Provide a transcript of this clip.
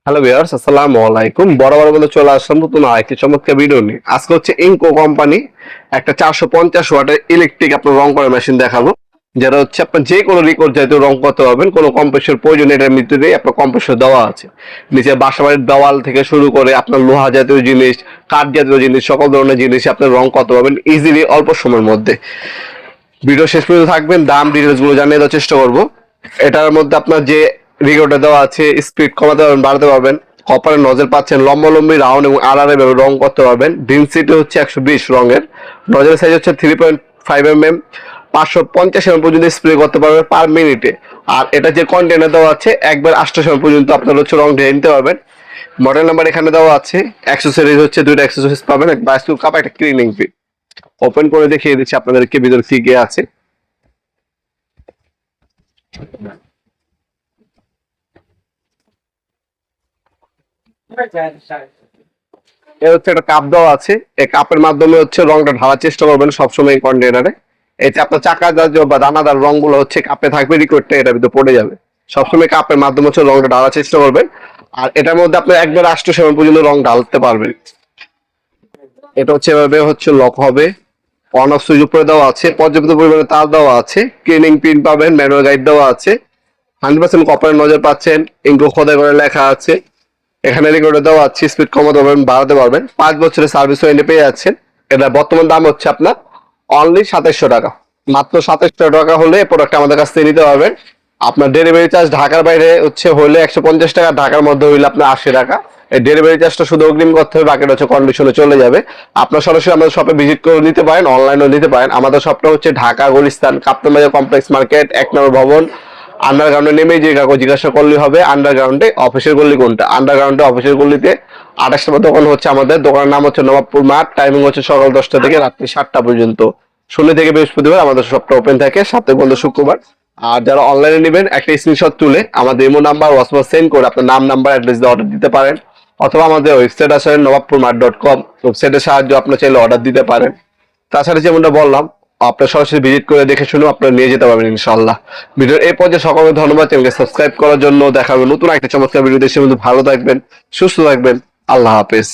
Hello viewers, আসসালামু আলাইকুম। বরাবর মতো চলে আসলাম নতুন আরেকটি চমৎকার ভিডিও নিয়ে। আজকে হচ্ছে ইনকো কোম্পানি একটা 450 ওয়াটের ইলেকট্রিক আপনার রং করার মেশিন দেখাবো, যেটা হচ্ছে আপনার যে কোনো রেকর্ড জাতীয় রং করতে পারবেন, কোনো কম্প্রেসর প্রয়োজন এটার ভিতরেই আপনার কম্প্রেসর দেওয়া আছে। নিচে বাসাবাড়ির দেওয়াল থেকে শুরু করে আপনার লোহা জাতীয় জিনিস, কাঠ জাতীয় জিনিস, সকল ধরনের জিনিস আপনার রং করতে পারবেন ইজিলি অল্প সময়ের মধ্যে। ভিডিও শেষ পর্যন্ত থাকবেন, দাম ডিটেলস গুলো জানিয়ে দেওয়ার চেষ্টা করবো। এটার মধ্যে আপনার যে রিগোটা দেওয়া আছে, স্পিড কমাতে পারবেন, বাড়াতে পারবেন। কপারের নজল পাচ্ছেন, লম্বলম্বি রাউন্ড এবং আড়াআড়ি ভাবে রং করতে পারবেন। ডেনসিটি হচ্ছে 120 রঙের। নজলের সাইজ হচ্ছে 3.5 mm। 550 ml পর্যন্ত স্প্রে করতে পারবেন পার মিনিটে। আর এটা যে কন্টেনার দেওয়া আছে, একবার 800 ml পর্যন্ত আপনার হচ্ছে রং ঢেলে নিতে পারবেন। মডেল নাম্বার এখানে দেওয়া আছে। অ্যাক্সেসরিজ হচ্ছে দুইটা অ্যাক্সেসরিজ পাবেন, একটা বায়োস্কোপ কাপ, একটা ক্লিনিং ফি। ওপেন করে দেখিয়ে দিচ্ছি আপনাদেরকে ভিতরে কি কি আছে। এর হচ্ছে একটা কাপ দেওয়া আছে। এই কাপের মাধ্যমে হচ্ছে রংটা ঢালার চেষ্টা করবেন সবসময় কন্টেনারে। এতে আপনার চাকা জাতীয় বা দানাদার রংগুলো হচ্ছে কাপে থাকবে, লিকুইডটা এটার ভিতরে পড়ে যাবে। সবসময় কাপের মাধ্যমে হচ্ছে রংটা ঢালার চেষ্টা করবেন। আর এটার মধ্যে আপনি একবার 800 ml পর্যন্ত রং ঢালতে পারবেন। এটা হচ্ছে এভাবে হচ্ছে লক হবে। অন অফ সুইচ উপরে দেওয়া আছে, পর্যাপ্ত পরিমাণে তার দেওয়া আছে, ক্লিনিং পিন পাবেন, ম্যানুয়াল গাইড দেওয়া আছে। 100% কপারের নজর পাচ্ছেন, ইনকো খোদাই করে লেখা আছে। এখানে রেকর্ডে দেওয়া আছে, স্পিড কমাতে পারবেন, বাড়াতে পারবেন। 5 বছরের সার্ভিস ওয়ারেন্টি পেয়ে যাচ্ছেন। এটা বর্তমান দাম হচ্ছে আপনার অনলি 2700 টাকা। মাত্র 2700 টাকা হলে প্রোডাক্ট আমাদের কাছ থেকে নিতে পারবেন। আপনার ডেলিভারি চার্জ ঢাকার বাইরে হচ্ছে হলে 150 টাকা, ঢাকার মধ্যে হইলে আপনার 80 টাকা। এই ডেলিভারি চার্জটা শুধু অগ্রিম করতে হবে, বাকিটা হচ্ছে কন্ডিশনে চলে যাবে। আপনার সরাসরি আমাদের শপে ভিজিট করে নিতে পারেন, অনলাইনেও নিতে পারেন। আমাদের শপটা হচ্ছে ঢাকা গুলিস্তান কাপ্তান বাজার কমপ্লেক্স মার্কেট, 1 নম্বর ভবন। আন্ডারগ্রাউন্ডে নেমে যে কাউকে জিজ্ঞাসা করলে হবে আন্ডারগ্রাউন্ডে অফিসের গল্লি কোনটা। আন্ডারগ্রাউন্ডে অফিসের গল্লিতে 28 নম্বর দোকান হচ্ছে আমাদের। দোকানের নাম হচ্ছে নবাবপুর মাঠ। টাইমিং হচ্ছে সকাল 10টা থেকে রাত্রি 7টা পর্যন্ত। শনি থেকে বৃহস্পতিবার আমাদের শপটা ওপেন থাকে, সপ্তাহে বন্ধ শুক্রবার। আর যারা অনলাইনে নেবেন, একটা স্ক্রিনশট তুলে আমাদের ইমো নাম্বার হোয়াটসঅ্যাপ সেন্ড করে আপনার নাম, নাম্বার, অ্যাড্রেস দিয়ে অর্ডার দিতে পারেন। অথবা আমাদের ওয়েবসাইট আছে নবাবপুরমাঠ.com, ওয়েবসাইটের সাহায্যে আপনার চাইলে অর্ডার দিতে পারেন। তাছাড়া যেমনটা বললাম, আপনার সরাসরি ভিজিট করে দেখে শুনে আপনারা নিয়ে যেতে পারবেন ইনশাআল্লাহ। ভিডিওর এই পর্যায়ে সকলকে ধন্যবাদ চ্যানেলকে সাবস্ক্রাইব করার জন্য। দেখা হবে নতুন একটা চমৎকার ভিডিও। দেশের মধ্যে ভালো থাকবেন, সুস্থ থাকবেন। আল্লাহ হাফেজ।